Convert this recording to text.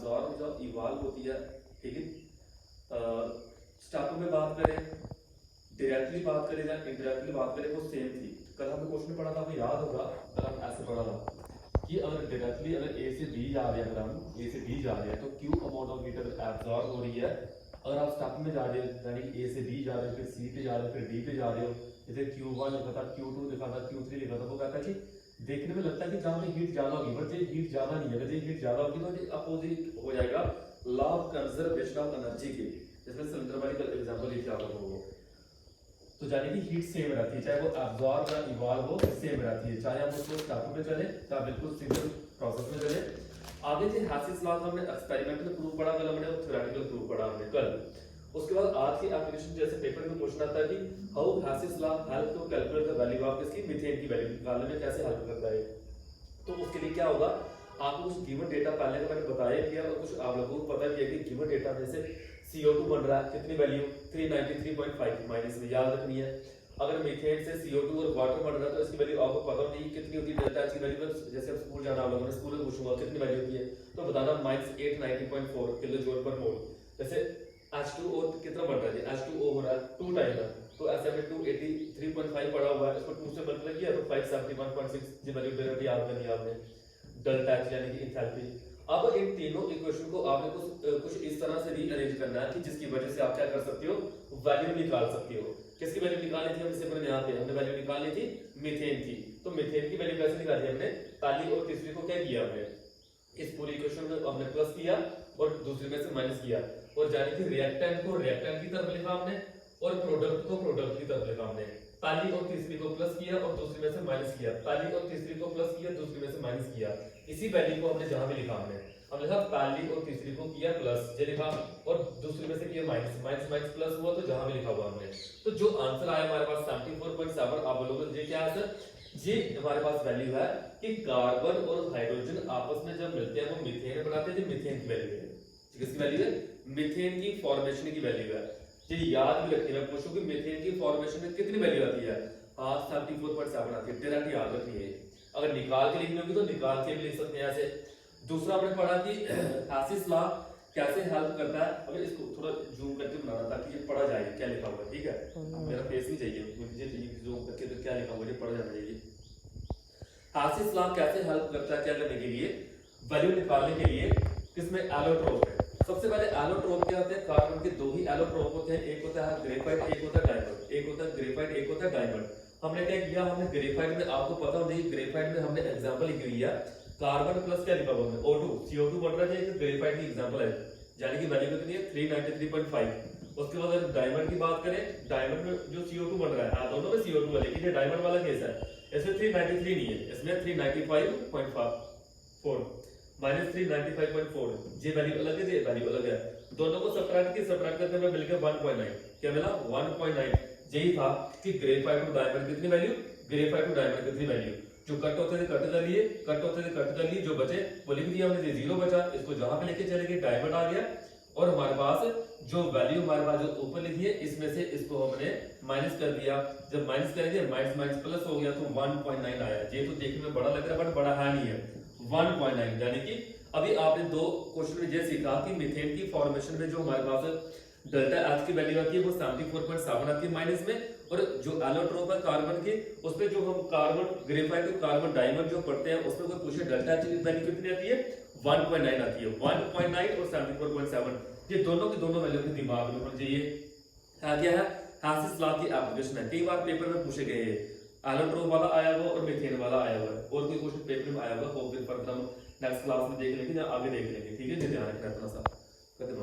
Absorb जो evolve होती है, ठीक है। स्टार्टिंग में बात करें, डायरेक्टली बात करें या इनडायरेक्टली बात करें, वो सेम थी। कल हमने क्वेश्चन पढ़ा था, आपको याद होगा, कल हम ऐसे पढ़ा था कि अगर डायरेक्टली अगर ए से बी जा रहे हैं, अगर हम ए से बी जा रहे हैं तो क्यू अमाउंट ऑफ हीट अगर एब्जॉर्ब हो रही है, अगर आप स्टार्टिंग में जा रहे हो यानी कि ए से बी जा रहे हो, फिर सी पे जा रहे हो, फिर डी पे जा रहे हो, जैसे Q1 लिखा था, Q2 लिखा था, Q3 लिखा था, वो कहता है कि देखने में लगता है कि जहाँ पे हीट ज्यादा होगी, बट ये हीट ज्यादा नहीं है। अगर ये हीट ज्यादा होगी तो अपोजिट हो जाएगा law of conservation of energy के, जिसमें सिलेंडर वाली का एग्जांपल लिखा हुआ होगा। तो यानी कि हीट सेम रहती है, चाहे वो एब्जॉर्ब या इवॉल्व हो, सेम रहती है, चाहे हम उसको स्टार्टिंग में चले या बिल्कुल सिंपल प्रोसेस में चले। आगे जो हैसिस लॉ हमने एक्सपेरिमेंटल प्रूफ पढ़ा, कल हमने थ्योरेटिकल प्रूफ पढ़ा हमने कल। उसके बाद आज की एप्लीकेशन जैसे पेपर में क्वेश्चन आता है कि how Hess's law help to calculate the value of इसकी मीथेन की वैल्यू निकालने में कैसे हेल्प करता है। तो उसके लिए क्या होगा, आपको कुछ गिवन डेटा पहले का मैंने बताया किया और कुछ आप लोगों को पता भी है कि गिवन डेटा में से CO2 बन रहा है, कितनी वैल्यू 393.5 माइनस में याद रखनी है। अगर मीथेन से CO2 और वाटर बन रहा है तो इसकी वैल्यू आपको पता नहीं कितनी होती है, डेल्टा की वैल्यू। जैसे आप स्कूल जाना, आप लोगों ने स्कूल में पूछूंगा कितनी वैल्यू होती है तो बताना -890.4 किलो जूल पर मोल। जैसे H2O कितना बन रहा है, H2O हो रहा है 2 टाइम है, तो ऐसे में 283.5 पड़ा हुआ है, इसको 2 से मल्टीप्लाई किया तो 571.6 जी वैल्यू दे रही है, याद करनी है आपने डेल्टा H यानी कि एंथैल्पी। अब इन तीनों इक्वेशन को आपने कुछ इस तरह से रीअरेंज करना है कि जिसकी वजह से आप क्या कर सकते हो, वैल्यू निकाल सकते हो। किसकी वैल्यू निकालनी थी हमसे, अपने यहाँ पे हमने वैल्यू निकालनी थी मीथेन की। तो मीथेन की वैल्यू कैसे निकाली हमने, पहली और तीसरी को क्या किया हमने, इस पूरी इक्वेशन में हमने प्लस किया और दूसरी में से माइनस किया, और यानी कि रिएक्टेंट को रिएक्टेंट की तरफ लिखा हमने और प्रोडक्ट को प्रोडक्ट की तरफ लिखा हमने। पहली और तीसरी को प्लस किया और दूसरी में से माइनस किया, पहली और तीसरी को प्लस किया, दूसरी में से माइनस किया। इसी वैल्यू को हमने जहां भी लिखा हमने लिखा पहली और तीसरी को किया प्लस, ये लिखा, और दूसरी में से किया माइनस, माइनस माइनस प्लस हुआ, तो जहां भी लिखा हुआ हमने। तो जो आंसर आया हमारे पास 74.7, आप बोलोगे ये क्या है सर, ये हमारे पास वैल्यू है कि कार्बन और हाइड्रोजन आपस में जब मिलते हैं वो मीथेन बनाते हैं। जो मीथेन की वैल्यू है, किसकी वैल्यू है, मीथेन की फॉर्मेशन की वैल्यू है। ये याद भी रखिए, मैं पूछूं कि मीथेन की फॉर्मेशन में कितनी वैल्यू आती है, हाँ 74.7 आती है, डायरेक्ट याद रखिए। अगर निकाल के लिखनी होगी तो निकाल के भी लिख सकते हैं ऐसे। दूसरा हमने पढ़ा कि हैसिस लॉ कैसे हेल्प करता है। अगर इसको थोड़ा जूम करके बनाना ताकि ये पढ़ा जाए क्या लिखा हुआ है, ठीक है, मेरा फेस नहीं चाहिए मुझे, चाहिए जूम करके तो क्या लिखा हुआ है पढ़ा जाना चाहिए। हैसिस लॉ कैसे हेल्प करता है क्या करने के लिए, वैल्यू निकालने के लिए, किसमें, एलोट्रोप है। सबसे पहले एलोट्रोप क्या होते हैं, कार्बन के दो ही एलोट्रोप होते हैं, एक होता है ग्रेफाइट, एक होता है डायमंड, एक होता है ग्रेफाइट, एक होता है डायमंड। हमने क्या किया, हमने ग्रेफाइट में, आपको पता होना चाहिए ग्रेफाइट में हमने एग्जांपल लिखी हुई है कार्बन प्लस क्या लिखा हुआ है O2, CO2 बन रहा है, एक ग्रेफाइट की एग्जांपल है, यानी कि वैल्यू कितनी है 393.5। उसके बाद अगर डायमंड की बात करें, डायमंड में जो CO2 बन रहा है, दोनों में CO2 है, लेकिन ये डायमंड वाला केस है, इसमें 393 नहीं है, इसमें 395.4 माइनस 395.4, ये वैल्यू अलग है, ये वैल्यू अलग है। दोनों को सब्ट्रैक्ट करके हमें मिल गया 1.9। क्या मिला, 1.9। यही था कि ग्रेफाइट टू डायमंड कितनी वैल्यू, ग्रेफाइट टू डायमंड कितनी वैल्यू, जो कट होते थे कट कर लिए, कट होते थे कट कर लिए, जो बचे वो लिख दिया हमने, 0 बचा, इसको जहां पे लेके चले गए डायमंड आ गया, और हमारे पास जो वैल्यू हमारे पास जो ऊपर लिखी है इसमें से इसको हमने माइनस कर दिया। जब माइनस करेंगे माइनस माइनस प्लस हो गया तो 1.9 आया। ये तो देखने में बड़ा लग रहा है बट बड़ा है नहीं है, 1.9। यानी कि अभी आपने दो क्वेश्चन में ये सीखा कि मीथेन की फॉर्मेशन में जो हमारे पास डेल्टा H की वैल्यू आती है वो 74.7 आती है माइनस में, और जो एलोट्रोप है कार्बन के उसमें जो हम कार्बन ग्रेफाइट और कार्बन डायमंड जो पढ़ते हैं उसमें कोई पूछे डेल्टा H की वैल्यू कितनी आती है, 1.9 आती है। 1.9 और 74.7 ये दोनों की दोनों वैल्यू के दिमाग में होना चाहिए। क्या है, हैसिस लॉ की एप्लीकेशन है, कई बार पेपर में पूछे गए हैं, एलोट्रोप वाला आया हुआ और मीथेन वाला आया हुआ है, और कोई क्वेश्चन पेपर में आया हुआ, वो फिर फर्दर हम नेक्स्ट क्लास में देख लेंगे या आगे देख लेंगे, ठीक है। ध्यान रखना थोड़ा सा, खत्म।